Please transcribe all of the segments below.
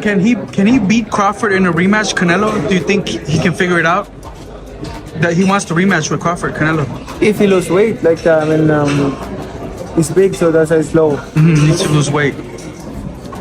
Can he beat Crawford in a rematch, Canelo? Do you think he can figure it out? That he wants to rematch with Crawford, Canelo. If he lose weight, like he's big, so that's why it's low. He needs to lose weight.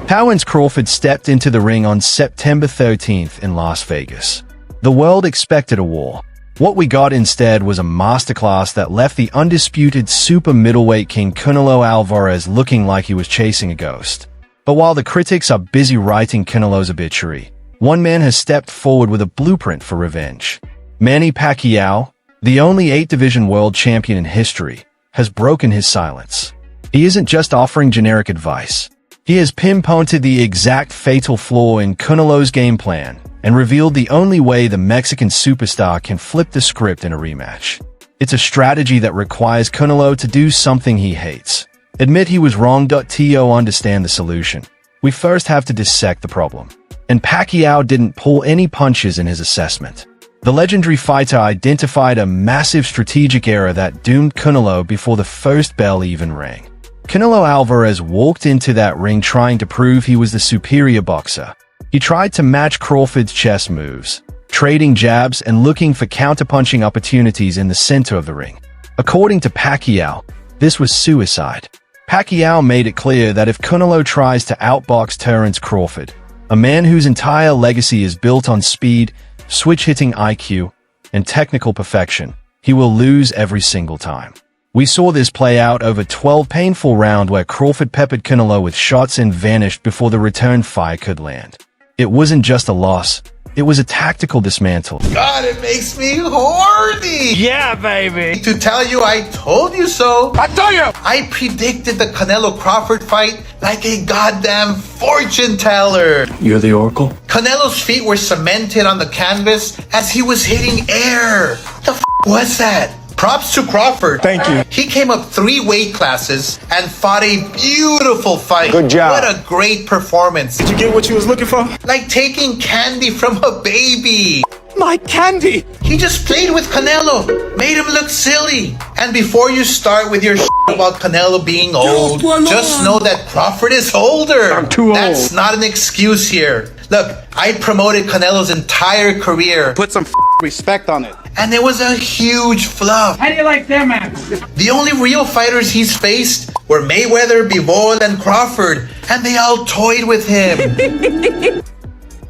Terence Crawford stepped into the ring on September 13th in Las Vegas. The world expected a war. What we got instead was a masterclass that left the undisputed super middleweight king Canelo Alvarez looking like he was chasing a ghost. But while the critics are busy writing Canelo's obituary, one man has stepped forward with a blueprint for revenge. Manny Pacquiao, the only 8-division world champion in history, has broken his silence. He isn't just offering generic advice. He has pinpointed the exact fatal flaw in Canelo's game plan and revealed the only way the Mexican superstar can flip the script in a rematch. It's a strategy that requires Canelo to do something he hates. Admit he was wrong. To understand the solution, we first have to dissect the problem. And Pacquiao didn't pull any punches in his assessment. The legendary fighter identified a massive strategic error that doomed Canelo before the first bell even rang. Canelo Alvarez walked into that ring trying to prove he was the superior boxer. He tried to match Crawford's chess moves, trading jabs and looking for counterpunching opportunities in the center of the ring. According to Pacquiao, this was suicide. Pacquiao made it clear that if Canelo tries to outbox Terence Crawford, a man whose entire legacy is built on speed, switch-hitting IQ, and technical perfection, he will lose every single time. We saw this play out over 12 painful rounds where Crawford peppered Canelo with shots and vanished before the return fire could land. It wasn't just a loss, it was a tactical dismantle. God, it makes me horny! Yeah, baby! To tell you I told you so. I told you! I predicted the Canelo Crawford fight like a goddamn fortune teller. You're the Oracle? Canelo's feet were cemented on the canvas as he was hitting air. The f was that? Props to Crawford. Thank you. He came up 3 weight classes and fought a beautiful fight. Good job. What a great performance. Did you get what you was looking for? Like taking candy from a baby. My candy! He just played with Canelo, made him look silly. And before you start with your about Canelo being old, just know that Crawford is older. I'm too old. That's not an excuse here. Look, I promoted Canelo's entire career. Put some respect on it. And it was a huge fluff. How do you like them, man? The only real fighters he's faced were Mayweather, Bivol, and Crawford. And they all toyed with him.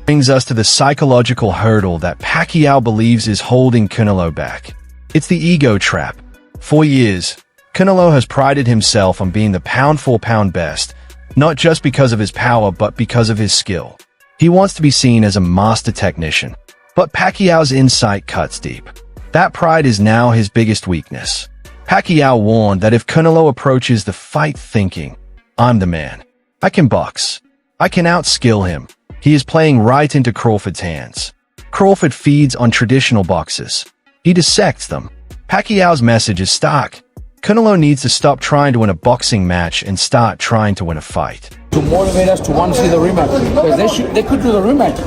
Brings us to the psychological hurdle that Pacquiao believes is holding Canelo back. It's the ego trap. For years, Canelo has prided himself on being the pound-for-pound best, not just because of his power but because of his skill. He wants to be seen as a master technician. But Pacquiao's insight cuts deep. That pride is now his biggest weakness. Pacquiao warned that if Canelo approaches the fight thinking, "I'm the man. I can box. I can outskill him," he is playing right into Crawford's hands. Crawford feeds on traditional boxers. He dissects them. Pacquiao's message is stark. Canelo needs to stop trying to win a boxing match and start trying to win a fight. To motivate us to want to see the rematch, because they could do the rematch,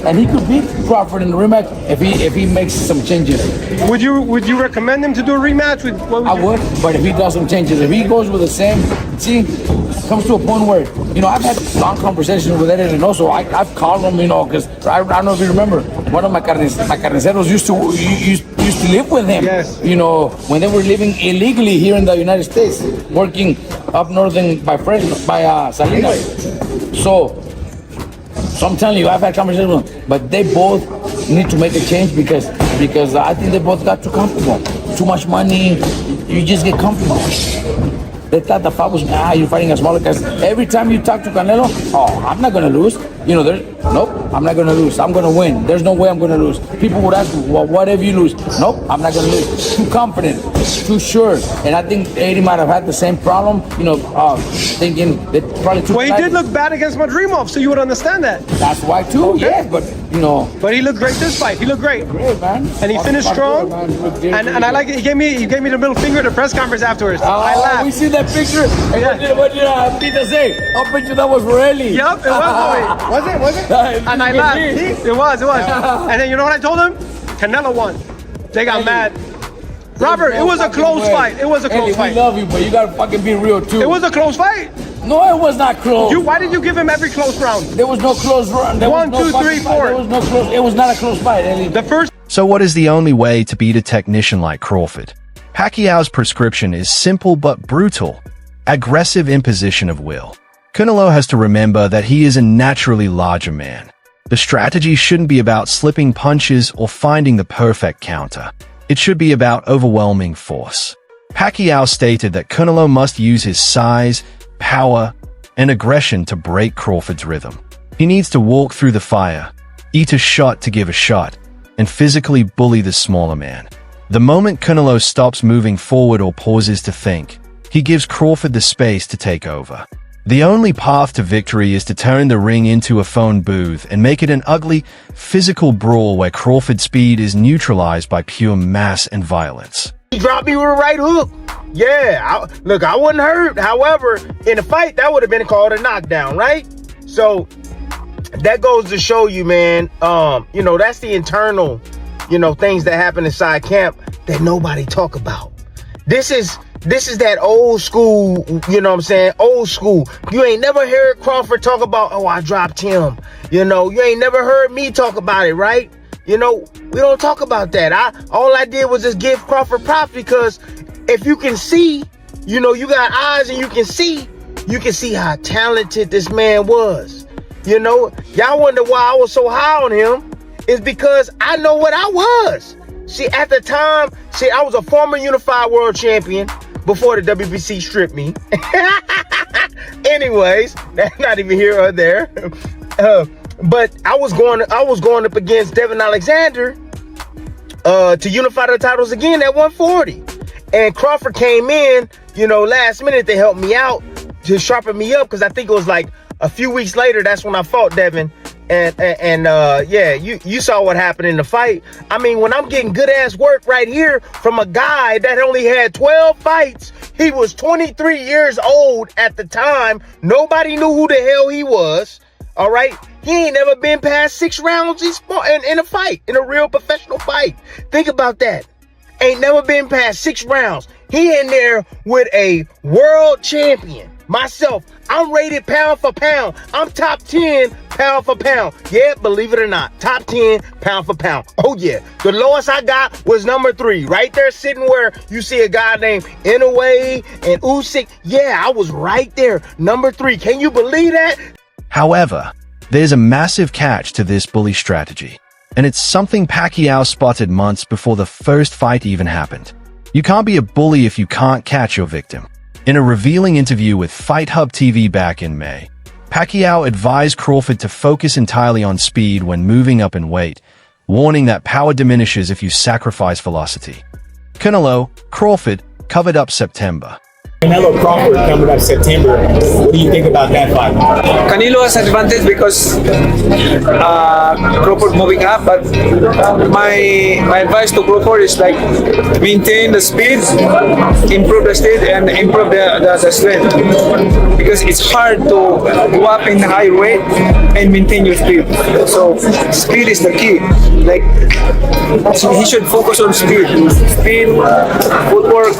and he could beat Crawford in the rematch if he makes some changes. Would you recommend him to do a rematch? I would, but if he does some changes, if he goes with the same, see, comes to a point where, I've had long conversations with Eddie and also I've called him, because I don't know if you remember, one of my carniceros used to live with him. Yes. When they were living illegally here in the United States, working up northern by Salinas. So I'm telling you, I've had conversations with them, but they both need to make a change because I think they both got too comfortable. Too much money, you just get comfortable. They thought the fight was, you're fighting a smaller guy. Every time you talk to Canelo, I'm not going to lose. Nope, I'm not going to lose. I'm going to win. There's no way I'm going to lose. People would ask me, well, what if you lose? Nope, I'm not going to lose. Too confident, too sure. And I think Eddie might have had the same problem, thinking that probably too. Well, he did look bad against Madrimov, so you would understand that. That's why too, yeah, but But he looked great this fight. He looked great. Great, man. And he finished strong. And I like it. He gave me the middle finger at the press conference afterwards. I laughed. We see that picture. And Yeah. what did Peter say? I'll bet you that was Borelli. Yup, it was. Was it? And I laughed. It was. And then you know what I told him? Canelo won. They got mad. Robert, it was a close fight. It was a close fight. We love you, but you gotta fucking be real too. It was a close fight. No, it was not close. Why did you give him every close round? There was no close round. There One, was no two, three, fucking fight. four. There was no close. It was not a close fight, Eddie. The first. So what is the only way to beat a technician like Crawford? Pacquiao's prescription is simple but brutal. Aggressive imposition of will. Canelo has to remember that he is a naturally larger man. The strategy shouldn't be about slipping punches or finding the perfect counter. It should be about overwhelming force. Pacquiao stated that Canelo must use his size, power, and aggression to break Crawford's rhythm. He needs to walk through the fire, eat a shot to give a shot, and physically bully the smaller man. The moment Canelo stops moving forward or pauses to think, he gives Crawford the space to take over. The only path to victory is to turn the ring into a phone booth and make it an ugly, physical brawl where Crawford's speed is neutralized by pure mass and violence. He dropped me with a right hook. Yeah, look, I wasn't hurt. However, in a fight, that would have been called a knockdown, right? So that goes to show you, man, you know, that's the internal, you know, things that happen inside camp that nobody talk about. This is that old school, you know what I'm saying? Old school. You ain't never heard Crawford talk about, oh, I dropped him. You know, you ain't never heard me talk about it, right? You know, we don't talk about that. All I did was just give Crawford props because if you can see, you know, you got eyes and you can see how talented this man was. You know, y'all wonder why I was so high on him. It's because I know what I was. See, at the time, I was a former unified world champion before the WBC stripped me. Anyways, that's not even here or there. But I was going up against Devin Alexander to unify the titles again at 140. And Crawford came in, you know, last minute to help me out, to sharpen me up, because I think it was like a few weeks later, that's when I fought Devin. And yeah, you saw what happened in the fight. I mean, when I'm getting good ass work right here from a guy that only had 12 fights, he was 23 years old at the time. Nobody knew who the hell he was. All right, he ain't never been past 6 rounds in a fight, in a real professional fight. Think about that. Ain't never been past 6 rounds. He in there with a world champion. Myself, I'm rated pound for pound. I'm top 10 pound for pound. Yeah, believe it or not, top 10 pound for pound. Oh yeah, the lowest I got was number 3, right there sitting where you see a guy named Inoue and Usyk. Yeah, I was right there, number 3. Can you believe that? However, there's a massive catch to this bully strategy, and it's something Pacquiao spotted months before the first fight even happened. You can't be a bully if you can't catch your victim. In a revealing interview with Fight Hub TV back in May, Pacquiao advised Crawford to focus entirely on speed when moving up in weight, warning that power diminishes if you sacrifice velocity. Canelo, Crawford, covered up September. Canelo Crawford coming up September. What do you think about that fight? Canelo has advantage because Crawford moving up, but my advice to Crawford is like maintain the speed, improve the speed, and improve the strength, because it's hard to go up in high weight and maintain your speed. So speed is the key. Like, so he should focus on speed, footwork,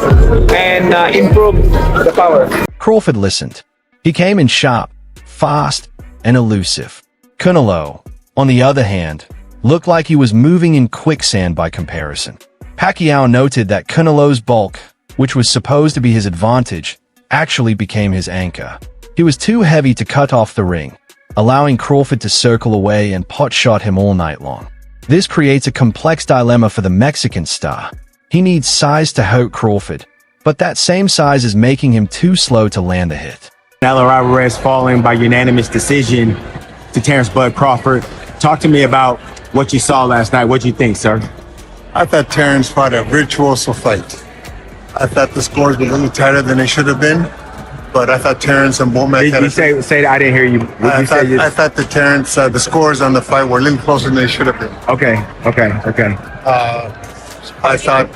and improve the power. Crawford listened. He came in sharp, fast, and elusive. Canelo, on the other hand, looked like he was moving in quicksand by comparison. Pacquiao noted that Canelo's bulk, which was supposed to be his advantage, actually became his anchor. He was too heavy to cut off the ring, allowing Crawford to circle away and pot-shot him all night long. This creates a complex dilemma for the Mexican star. He needs size to hurt Crawford, but that same size is making him too slow to land a hit. Canelo Alvarez falling by unanimous decision to Terence Crawford. Talk to me about what you saw last night. What do you think, sir? I thought Terence fought a virtuoso fight. I thought the scores were a little tighter than they should have been, but I thought Terence and Bomac had say I didn't hear you. I thought the Terence, the scores on the fight were a little closer than they should have been. Okay. I thought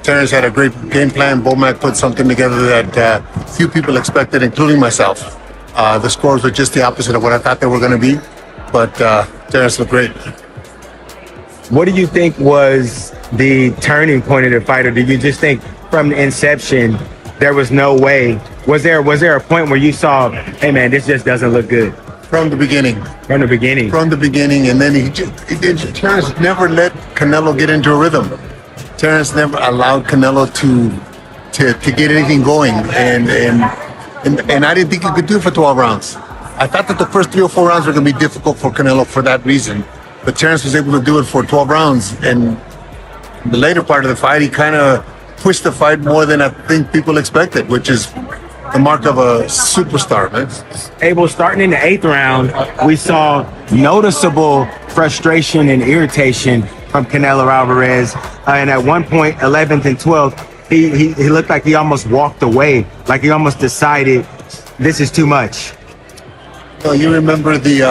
Terence had a great game plan. Bomac put something together that few people expected, including myself. The scores were just the opposite of what I thought they were going to be, but Terence looked great. What do you think was the turning point of the fight, or do you just think from the inception there was no way. Was there a point where you saw, hey man, this just doesn't look good? From the beginning. From the beginning. From the beginning, and then Terence never let Canelo get into a rhythm. Terence never allowed Canelo to get anything going, and I didn't think he could do it for 12 rounds. I thought that the first 3 or 4 rounds were going to be difficult for Canelo for that reason, but Terence was able to do it for 12 rounds, and the later part of the fight, he kind of pushed the fight more than I think people expected, which is the mark of a superstar, man. Abel, starting in the 8th round, we saw noticeable frustration and irritation from Canelo Alvarez. And at one point, 11th and 12th, he looked like he almost walked away, like he almost decided this is too much. So you remember the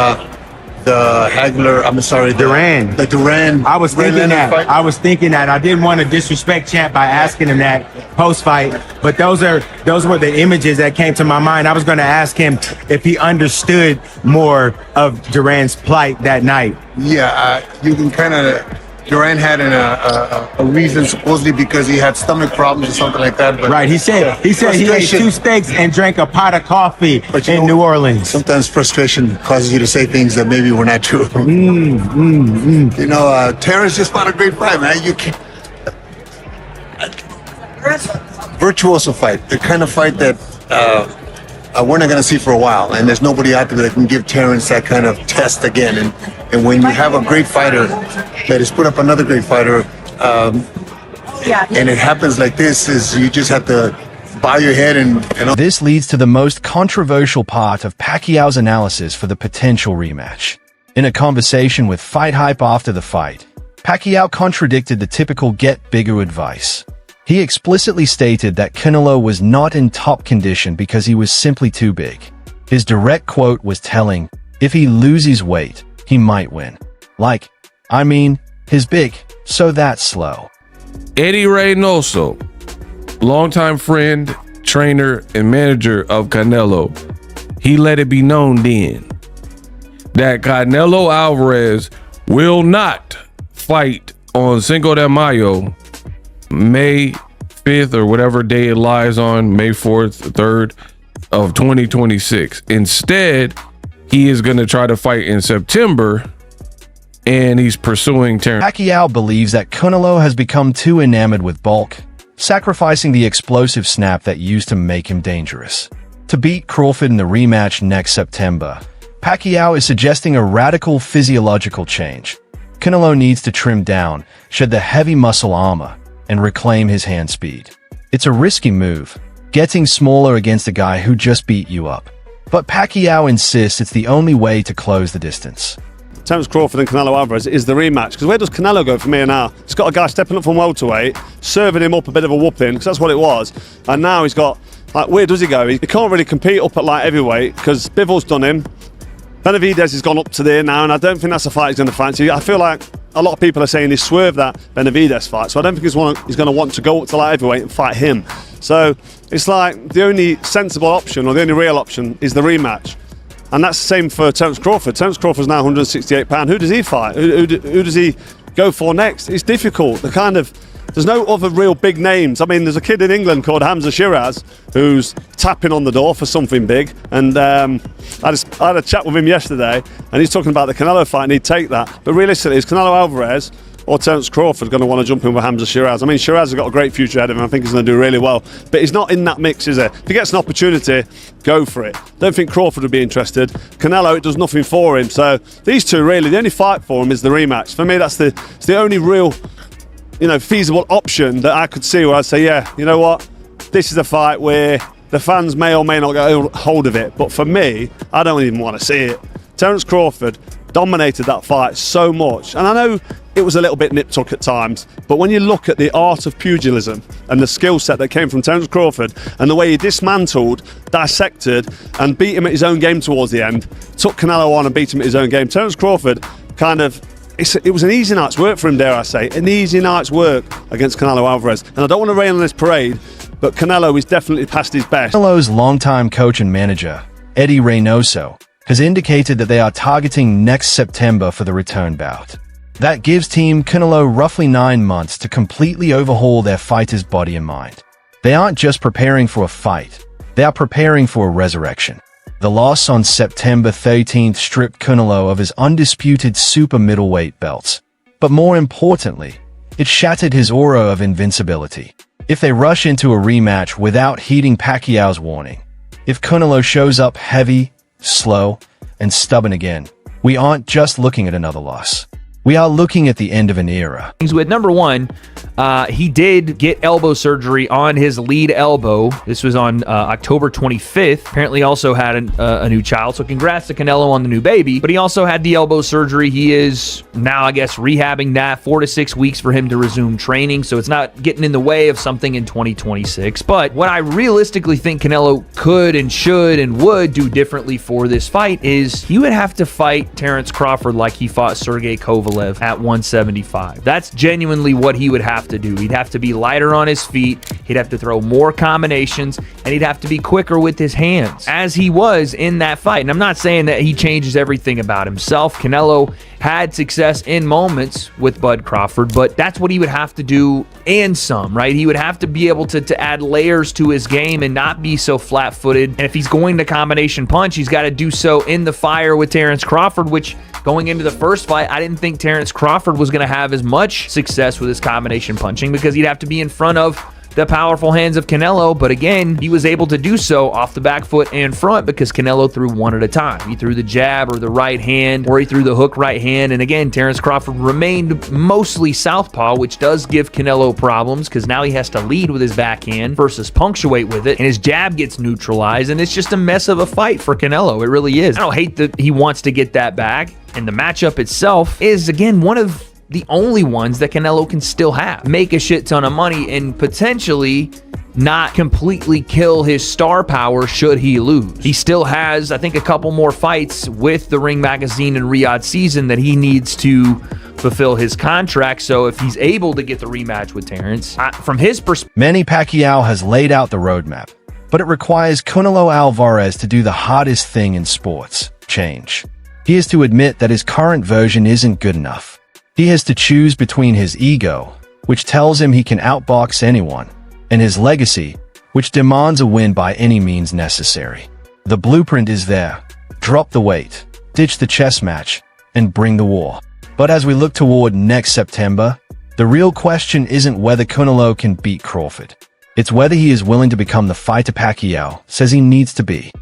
Hagler, I'm sorry, Duran. The Duran. I was thinking that. Fight? I was thinking that. I didn't want to disrespect Champ by asking him that post-fight, but those were the images that came to my mind. I was going to ask him if he understood more of Duran's plight that night. Yeah, you can kind of. Duran had a reason supposedly because he had stomach problems or something like that. But right, he said he ate 2 steaks and drank a pot of coffee in New Orleans. Sometimes frustration causes you to say things that maybe were not true. You know, Terence just fought a great fight, man. You can't. Virtuoso fight, the kind of fight that we're not going to see for a while, and there's nobody out there that can give Terence that kind of test again. And when you have a great fighter that has put up another great fighter, and it happens like this, is you just have to bow your head and This leads to the most controversial part of Pacquiao's analysis for the potential rematch. In a conversation with Fight Hype after the fight, Pacquiao contradicted the typical get bigger advice. He explicitly stated that Canelo was not in top condition because he was simply too big. His direct quote was telling, if he loses weight, he might win. Like, I mean, he's big, so that's slow. Eddie Reynoso, longtime friend, trainer, and manager of Canelo, he let it be known then that Canelo Alvarez will not fight on Cinco de Mayo, May 5th or whatever day it lies on, May 4th, 3rd of 2026. Instead, he is going to try to fight in September, and he's pursuing Terence. Pacquiao believes that Canelo has become too enamored with bulk, sacrificing the explosive snap that used to make him dangerous. To beat Crawford in the rematch next September, Pacquiao is suggesting a radical physiological change. Canelo needs to trim down, shed the heavy muscle armor, and reclaim his hand speed. It's a risky move, getting smaller against a guy who just beat you up. But Pacquiao insists it's the only way to close the distance. Terence Crawford and Canelo Alvarez is the rematch. Because where does Canelo go from here now? He's got a guy stepping up from welterweight, serving him up a bit of a whooping, because that's what it was. And now he's got, like, where does he go? He can't really compete up at light heavyweight because Bivol's done him. Benavidez has gone up to there now, and I don't think that's a fight he's going to fancy. I feel like a lot of people are saying he swerved that Benavidez fight, so I don't think he's going to want to go up to light heavyweight and fight him. So it's like the only sensible option, or the only real option, is the rematch. And that's the same for Terence Crawford. Terence Crawford's now 168 pounds. Who does he fight? Who does he go for next? It's difficult. There's no other real big names. I mean, there's a kid in England called Hamza Shiraz who's tapping on the door for something big. And I had a chat with him yesterday, and he's talking about the Canelo fight, and he'd take that. But realistically, is Canelo Alvarez or Terence Crawford going to want to jump in with Hamza Shiraz? I mean, Shiraz has got a great future ahead of him. I think he's going to do really well. But he's not in that mix, is he? If he gets an opportunity, go for it. Don't think Crawford would be interested. Canelo, it does nothing for him. So these two, really, the only fight for him is the rematch. For me, it's the only real, feasible option that I could see where I'd say, yeah, you know what? This is a fight where the fans may or may not get hold of it. But for me, I don't even want to see it. Terence Crawford dominated that fight so much. And I know it was a little bit nip-tuck at times, but when you look at the art of pugilism and the skill set that came from Terence Crawford and the way he dismantled, dissected, and beat him at his own game towards the end, took Canelo on and beat him at his own game. Terence Crawford it was an easy night's work for him, dare I say, an easy night's work against Canelo Alvarez. And I don't want to rain on this parade, but Canelo is definitely past his best. Canelo's longtime coach and manager, Eddie Reynoso, has indicated that they are targeting next September for the return bout. That gives Team Canelo roughly 9 months to completely overhaul their fighter's body and mind. They aren't just preparing for a fight, they are preparing for a resurrection. The loss on September 13th stripped Canelo of his undisputed super middleweight belts. But more importantly, it shattered his aura of invincibility. If they rush into a rematch without heeding Pacquiao's warning, if Canelo shows up heavy, slow, and stubborn again, we aren't just looking at another loss. We are looking at the end of an era. With number one, he did get elbow surgery on his lead elbow. This was on October 25th. Apparently also had a new child. So congrats to Canelo on the new baby. But he also had the elbow surgery. He is now, I guess, rehabbing that. 4 to 6 weeks for him to resume training. So it's not getting in the way of something in 2026. But what I realistically think Canelo could and should and would do differently for this fight is he would have to fight Terence Crawford like he fought Sergey Kovalev at 175. That's genuinely what he would have to do. He'd have to be lighter on his feet, he'd have to throw more combinations, and he'd have to be quicker with his hands, as he was in that fight. And I'm not saying that he changes everything about himself. Canelo had success in moments with Bud Crawford, but that's what he would have to do, and some, right? He would have to be able to add layers to his game and not be so flat-footed. And if he's going to combination punch, he's got to do so in the fire with Terence Crawford, which going into the first fight, I didn't think Terence Crawford was going to have as much success with his combination punching because he'd have to be in front of the powerful hands of Canelo. But again, he was able to do so off the back foot and front because Canelo threw one at a time. He threw the jab or the right hand, or he threw the hook right hand. And again, Terence Crawford remained mostly southpaw, which does give Canelo problems because now he has to lead with his backhand versus punctuate with it, and his jab gets neutralized, and it's just a mess of a fight for Canelo. It really is. I don't hate that he wants to get that back, and the matchup itself is, again, one of the only ones that Canelo can still have. Make a shit ton of money and potentially not completely kill his star power should he lose. He still has, I think, a couple more fights with the Ring Magazine and Riyadh season that he needs to fulfill his contract. So if he's able to get the rematch with Terence, from his perspective, Manny Pacquiao has laid out the roadmap, but it requires Canelo Alvarez to do the hardest thing in sports: change. He has to admit that his current version isn't good enough. He has to choose between his ego, which tells him he can outbox anyone, and his legacy, which demands a win by any means necessary. The blueprint is there. Drop the weight, ditch the chess match, and bring the war. But as we look toward next September, the real question isn't whether Canelo can beat Crawford. It's whether he is willing to become the fighter Pacquiao says he needs to be.